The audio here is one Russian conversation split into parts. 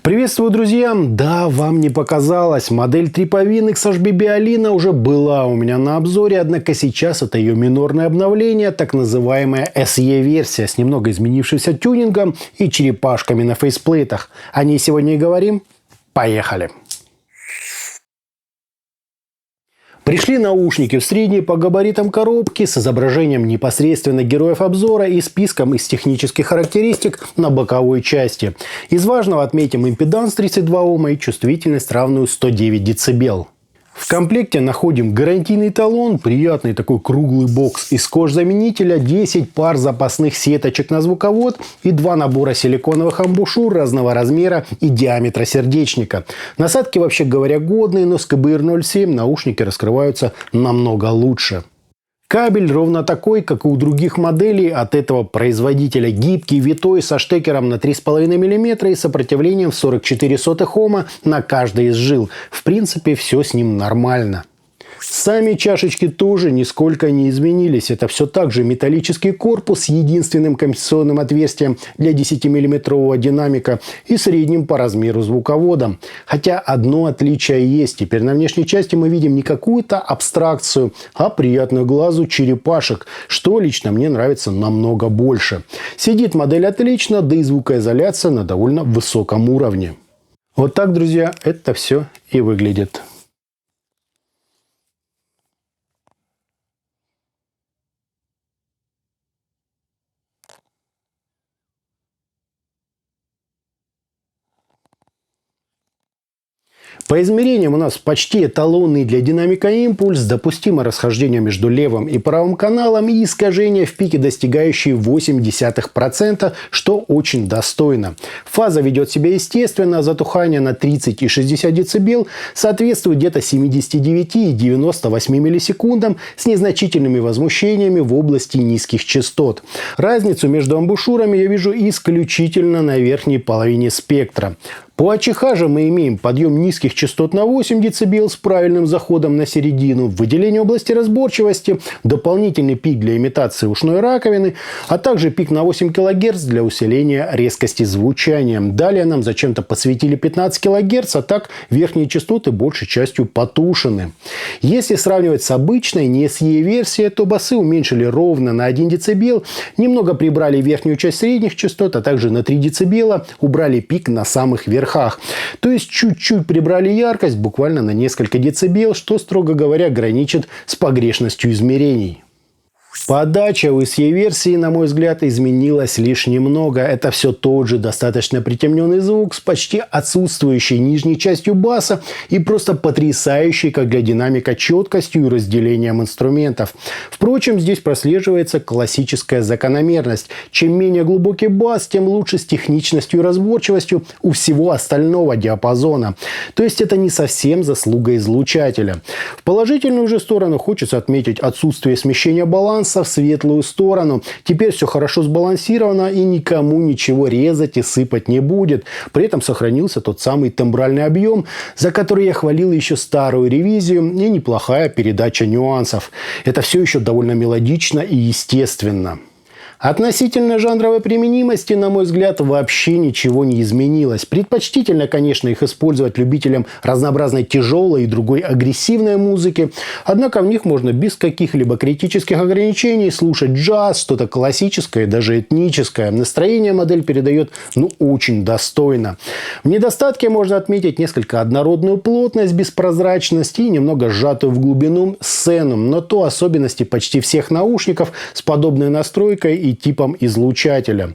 Приветствую, друзья! Да, вам не показалось, модель Tripovin XHB Biolina уже была у меня на обзоре, однако сейчас это ее минорное обновление, так называемая SE-версия с немного изменившимся тюнингом и черепашками на фейсплейтах. О ней сегодня и говорим. Поехали! Пришли наушники в средней по габаритам коробки с изображением непосредственно героев обзора и списком из технических характеристик на боковой части. Из важного отметим импеданс 32 Ома и чувствительность, равную 109 дБ. В комплекте находим гарантийный талон, приятный такой круглый бокс из кожзаменителя, 10 пар запасных сеточек на звуковод и 2 набора силиконовых амбушюр разного размера и диаметра сердечника. Насадки, вообще говоря, годные, но с КБР 0.7 наушники раскрываются намного лучше. Кабель ровно такой, как и у других моделей от этого производителя. Гибкий, витой, со штекером на 3,5 мм и сопротивлением в 44 Ома на каждой из жил. В принципе, все с ним нормально. Сами чашечки тоже нисколько не изменились. Это все так же металлический корпус с единственным компенсационным отверстием для 10-мм динамика и средним по размеру звуководом. Хотя одно отличие есть. Теперь на внешней части мы видим не какую-то абстракцию, а приятную глазу черепашек, что лично мне нравится намного больше. Сидит модель отлично, да и звукоизоляция на довольно высоком уровне. Вот так, друзья, это все и выглядит. По измерениям у нас почти эталонный для динамика импульс, допустимо расхождение между левым и правым каналом и искажение в пике, достигающие 0,8%, что очень достойно. Фаза ведет себя естественно, затухание на 30 и 60 дБ соответствует где-то 79 и 98 миллисекундам с незначительными возмущениями в области низких частот. Разницу между амбушюрами я вижу исключительно на верхней половине спектра. По АЧХ же мы имеем подъем низких частот на 8 дБ с правильным заходом на середину, выделение области разборчивости, дополнительный пик для имитации ушной раковины, а также пик на 8 кГц для усиления резкости звучания. Далее нам зачем-то подсветили 15 кГц, а так верхние частоты большей частью потушены. Если сравнивать с обычной, не SE-версией, то басы уменьшили ровно на 1 дБ, немного прибрали верхнюю часть средних частот, а также на 3 дБ убрали пик на самых верхах. То есть чуть-чуть прибрали яркость, буквально на несколько децибел, что, строго говоря, граничит с погрешностью измерений. Подача у SE-версии, на мой взгляд, изменилась лишь немного. Это все тот же достаточно притемненный звук с почти отсутствующей нижней частью баса и просто потрясающей, как для динамика, четкостью и разделением инструментов. Впрочем, здесь прослеживается классическая закономерность. Чем менее глубокий бас, тем лучше с техничностью и разборчивостью у всего остального диапазона. То есть это не совсем заслуга излучателя. В положительную же сторону хочется отметить отсутствие смещения баланса в светлую сторону. Теперь все хорошо сбалансировано и никому ничего резать и сыпать не будет. При этом сохранился тот самый тембральный объем, за который я хвалил еще старую ревизию, и неплохая передача нюансов. Это все еще довольно мелодично и естественно. Относительно жанровой применимости, на мой взгляд, вообще ничего не изменилось. Предпочтительно, конечно, их использовать любителям разнообразной тяжелой и другой агрессивной музыки. Однако в них можно без каких-либо критических ограничений слушать джаз, что-то классическое и даже этническое. Настроение модель передает, очень достойно. В недостатке можно отметить несколько однородную плотность без прозрачности и немного сжатую в глубину сцену. Но то особенности почти всех наушников с подобной настройкой и типом излучателя.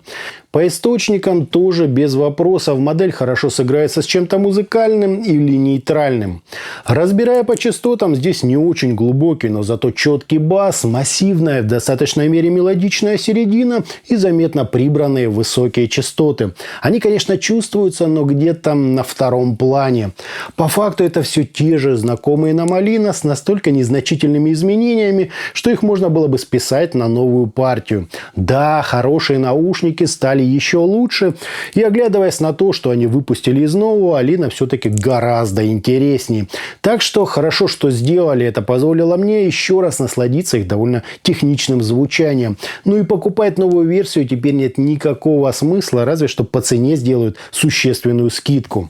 По источникам тоже без вопросов. Модель хорошо сыграется с чем-то музыкальным или нейтральным. Разбирая по частотам, здесь не очень глубокий, но зато четкий бас, массивная, в достаточной мере мелодичная середина и заметно прибранные высокие частоты. Они, конечно, чувствуются, но где-то на втором плане. По факту это все те же знакомые нам Alina с настолько незначительными изменениями, что их можно было бы списать на новую партию. Да, хорошие наушники стали стали еще лучше. И оглядываясь на то, что они выпустили из нового, Alina все-таки гораздо интереснее. Так что хорошо, что сделали. Это позволило мне еще раз насладиться их довольно техничным звучанием. Ну и покупать новую версию теперь нет никакого смысла, разве что по цене сделают существенную скидку.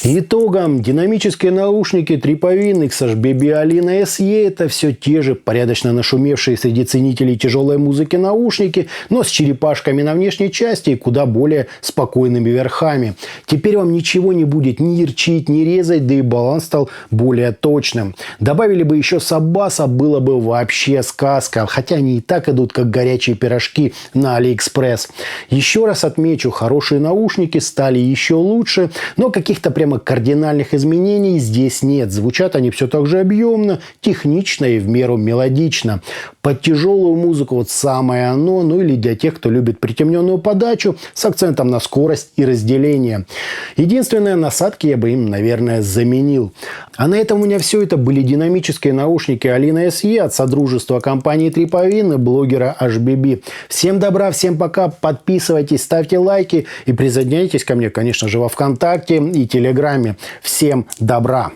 Итогом, динамические наушники Tripovin XHBB Alina SE — это все те же порядочно нашумевшие среди ценителей тяжелой музыки наушники, но с черепашками на внешней части и куда более спокойными верхами. Теперь вам ничего не будет ни ярчить, ни резать, да и баланс стал более точным. Добавили бы еще саббаса, было бы вообще сказка, хотя они и так идут как горячие пирожки на AliExpress. Еще раз отмечу, хорошие наушники стали еще лучше, но каких-то прямо кардинальных изменений здесь нет. Звучат они все так же объемно, технично и в меру мелодично. Под тяжелую музыку вот самое оно, ну или для тех, кто любит притемненную подачу с акцентом на скорость и разделение. Единственное, насадки я бы им, наверное, заменил. А на этом у меня все. Это были динамические наушники Alina SE от содружества компании Tripovin и блогера HBB. Всем добра, всем пока, подписывайтесь, ставьте лайки и присоединяйтесь ко мне, конечно же, во ВКонтакте и Телеграме. Всем добра!